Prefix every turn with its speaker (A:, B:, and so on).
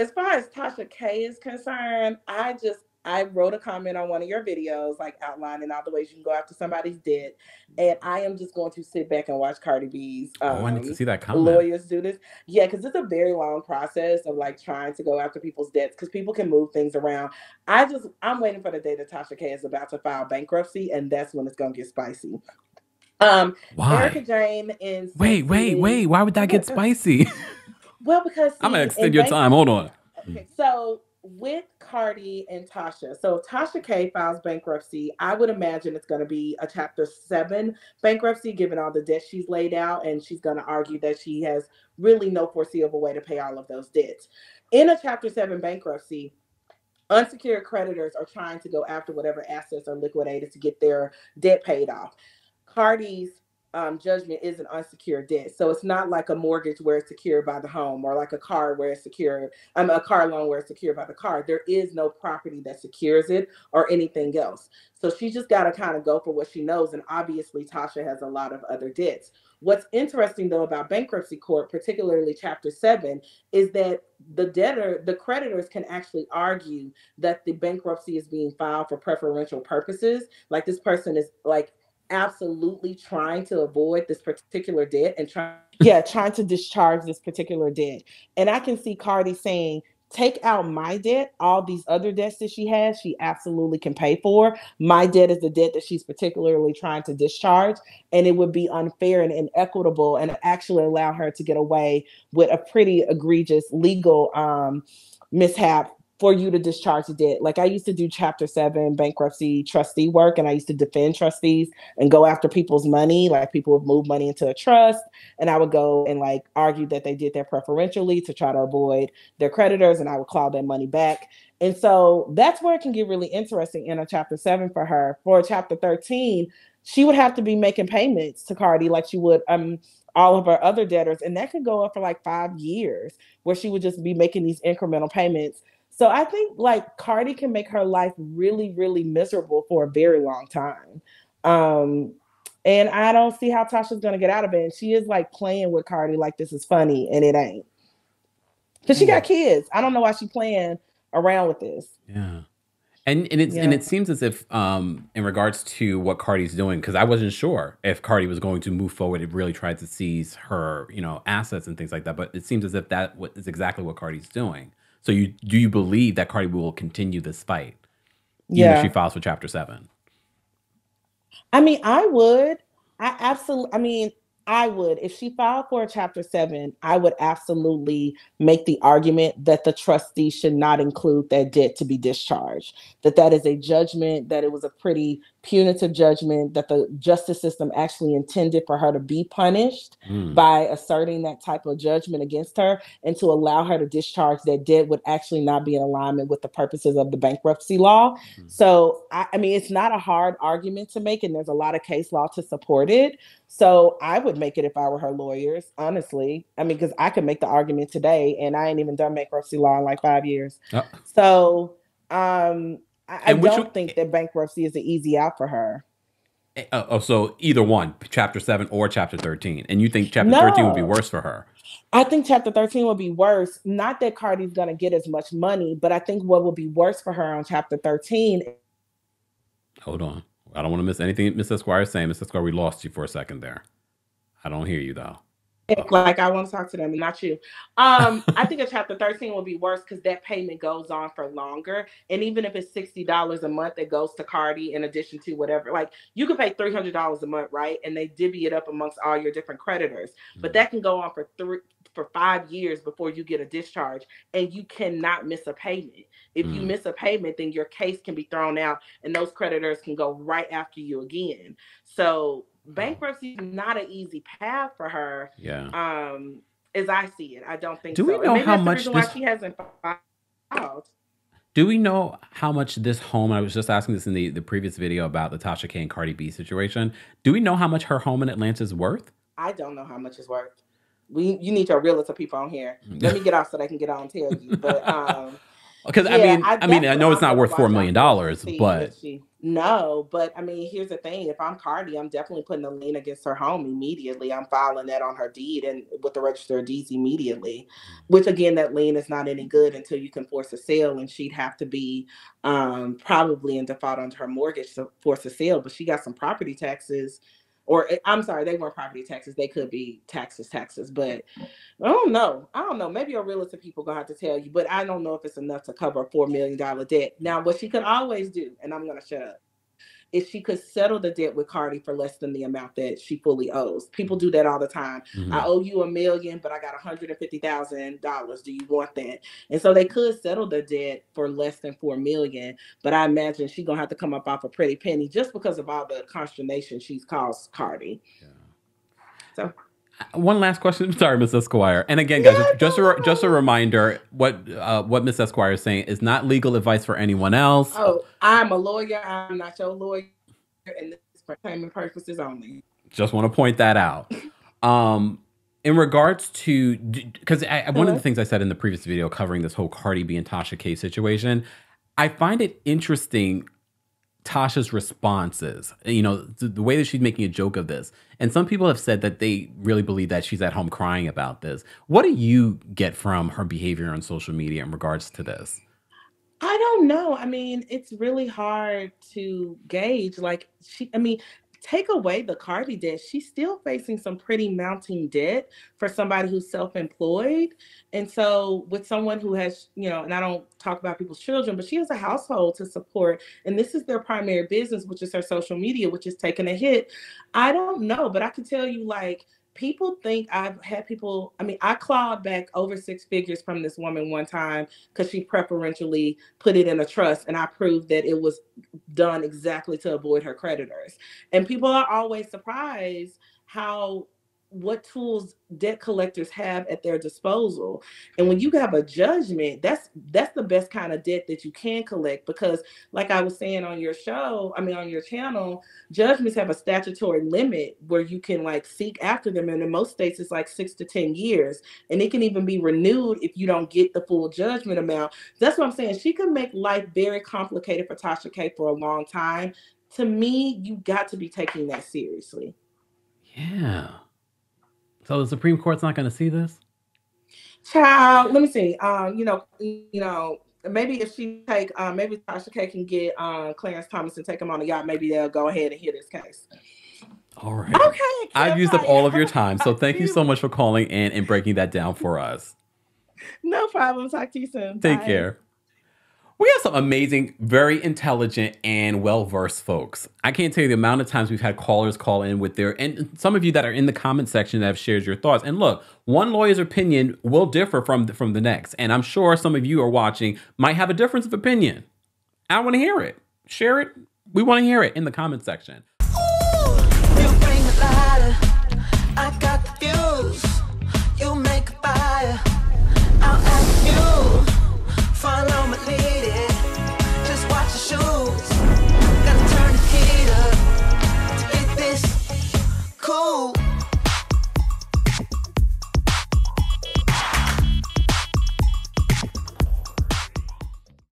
A: as far as Tasha K is concerned, I wrote a comment on one of your videos, like outlining all the ways you can go after somebody's debt, and I am just going to sit back and watch Cardi B's
B: Oh, I need to see that comment.
A: lawyers do this. Yeah, because it's a very long process of like trying to go after people's debts because people can move things around. I'm waiting for the day that Tasha K is about to file bankruptcy, and that's when it's gonna get spicy. Um, Erica
B: Why?
A: Jane in
B: Wait,
A: Sexy
B: wait, wait.
A: League.
B: Why would that get spicy?
A: Well, because
B: I'm gonna
A: see, in
B: extend your time.
A: bankruptcy,
B: Hold on.
A: okay, so with Cardi and Tasha, so if Tasha K files bankruptcy, I would imagine it's going to be a Chapter 7 bankruptcy, given all the debt she's laid out, and she's going to argue that she has really no foreseeable way to pay all of those debts. In a Chapter 7 bankruptcy, unsecured creditors are trying to go after whatever assets are liquidated to get their debt paid off. Cardi's judgment is an unsecured debt, so it's not like a mortgage where it's secured by the home, or like a car where it's secured. A car loan where it's secured by the car. There is no property that secures it or anything else. So she's just got to kind of go for what she knows. And obviously, Tasha has a lot of other debts. What's interesting though about bankruptcy court, particularly Chapter 7, is that the creditors can actually argue that the bankruptcy is being filed for preferential purposes. Like this person is like absolutely trying to avoid this particular debt and trying to discharge this particular debt. And I can see Cardi saying, take out my debt, all these other debts that she has, she absolutely can pay for. My debt is the debt that she's particularly trying to discharge. And it would be unfair and inequitable and actually allow her to get away with a pretty egregious legal mishap for you to discharge the debt. Like I used to do Chapter 7 bankruptcy trustee work, and I used to defend trustees and go after people's money. Like people would move money into a trust, and I would go and like argue that they did that preferentially to try to avoid their creditors, and I would claw their money back. And so that's where it can get really interesting in a Chapter 7 for her. For a Chapter 13, she would have to be making payments to Cardi like she would all of her other debtors, and that could go up for like 5 years, where she would just be making these incremental payments. So I think like Cardi can make her life really, really miserable for a very long time. Um, and I don't see how Tasha's gonna get out of it. And she is like playing with Cardi like this is funny, and it ain't. Because she got
B: Mm,
A: kids. I don't know why she playing around with this.
B: yeah. And
A: Yeah.
B: it seems as if in regards to what Cardi's doing, because I wasn't sure if Cardi was going to move forward and really try to seize her, assets and things like that. But it seems as if is exactly what Cardi's doing. So you believe that Cardi will continue this fight, even if she
A: Yeah.
B: files for Chapter 7?
A: I mean, I would. I absolutely. I mean, I would. If she filed for a Chapter 7, I would absolutely make the argument that the trustee should not include that debt to be discharged. That is a judgment. That it was a pretty punitive judgment. That the justice system actually intended for her to be punished
B: Mm,
A: by asserting that type of judgment against her, and to allow her to discharge that debt would actually not be in alignment with the purposes of the bankruptcy law.
B: mm.
A: So, I mean, it's not a hard argument to make, and there's a lot of case law to support it. So, I would make it if I were her lawyers, honestly. I mean, because I could make the argument today, and I ain't even done bankruptcy law in like 5 years.
B: Uh,
A: So, I
B: and which
A: don't think that bankruptcy is an easy out for her.
B: so either one, Chapter 7 or Chapter 13, and you think Chapter 13 would be
A: No,
B: worse for her?
A: I think Chapter 13 will be worse. Not that Cardi's going to get as much money, but I think what will be worse for her on Chapter 13.
B: Hold on, I don't want to miss anything Miss Esquire is saying. Miss Esquire, we lost you for a second there. I don't hear you though.
A: Like I want to talk to them, not you. I think a Chapter 13 will be worse because that payment goes on for longer. And even if it's $60 a month that goes to Cardi in addition to whatever, like you could pay $300 a month, right? And they divvy it up amongst all your different creditors. But
B: Mm,
A: that can go on for 5 years before you get a discharge, and you cannot miss a payment. If you
B: mm,
A: miss a payment, then your case can be thrown out, and those creditors can go right after you again. So
B: wow.
A: bankruptcy is not an easy path for her,
B: Yeah.
A: um, as I see it. I don't think
B: Do we
A: so. And
B: know
A: maybe
B: how
A: that's the
B: much
A: reason why
B: this?
A: she hasn't filed.
B: Do we know how much this home? I was just asking this in the previous video about the Tasha K and Cardi B situation. Do we know how much her home in Atlanta is worth?
A: I don't know how much it's worth. You need your realtor people on here. Let me get off so they can get on and tell you. But
B: Because
A: Yeah,
B: I
A: that's what
B: know it's
A: I'm
B: not
A: gonna
B: worth $4
A: watch
B: million,
A: out for to see
B: but
A: if she no, but I mean, here's the thing. If I'm Cardi, I'm definitely putting a lien against her home immediately. I'm filing that on her deed and with the register of deeds immediately. Which again, that lien is not any good until you can force a sale, and she'd have to be probably in default on her mortgage to force a sale. But she got some property taxes, or I'm sorry, they weren't property taxes. They could be taxes, but I don't know. I don't know. Maybe a realtor people gonna have to tell you, but I don't know if it's enough to cover a $4 million debt. Now, what she could always do, and I'm gonna shut up, is she could settle the debt with Cardi for less than the amount that she fully owes. People do that all the time. I owe you $1 million, but I got $150,000. Do you want that? And so they could settle the debt for less than $4 million. But I imagine she's gonna have to come up off a pretty penny just because of all the consternation she's caused Cardi.
B: yeah.
A: So.
B: One last question. Sorry, Miss Esquire. And again, guys,
A: Yeah,
B: just a reminder, what Miss Esquire is saying is not legal advice for anyone else.
A: Oh, I'm a lawyer. I'm not your lawyer, and this is for entertainment purposes only.
B: Just want to point that out. In regards to, because one of the things I said in the previous video covering this whole Cardi B and Tasha K situation, I find it interesting Tasha's responses, the way that she's making a joke of this. And some people have said that they really believe that she's at home crying about this. What do you get from her behavior on social media in regards to this?
A: I don't know. I mean, it's really hard to gauge. Take away the Cardi debt, she's still facing some pretty mounting debt for somebody who's self-employed. And so with someone who has, and I don't talk about people's children, but she has a household to support. And this is their primary business, which is her social media, which is taking a hit. I don't know, but I can tell you, like, people think I've had people, I clawed back over 6 figures from this woman one time because she preferentially put it in a trust, and I proved that it was done exactly to avoid her creditors. And people are always surprised what tools debt collectors have at their disposal. And when you have a judgment, that's the best kind of debt that you can collect, because like I was saying on your show, on your channel, judgments have a statutory limit where you can like seek after them. And in most states, it's like 6 to 10 years. And it can even be renewed if you don't get the full judgment amount. That's what I'm saying. She could make life very complicated for Tasha K for a long time. To me, you got to be taking that seriously.
B: Yeah. So the Supreme Court's not going to see this?
A: Child, let me see. Maybe if she maybe Tasha K can get Clarence Thomas and take him on a yacht. Maybe they'll go ahead and hear this case.
B: All right.
A: Okay.
B: I've used up all of your time, so thank you so much for calling in and breaking that down for us.
A: No problem. Talk to you soon.
B: Take care. We have some amazing, very intelligent, and well-versed folks. I can't tell you the amount of times we've had callers call in with and some of you that are in the comment section that have shared your thoughts. And look, one lawyer's opinion will differ from the next. And I'm sure some of you are watching might have a difference of opinion. I want to hear it. Share it. We want to hear it in the comment section. Ooh,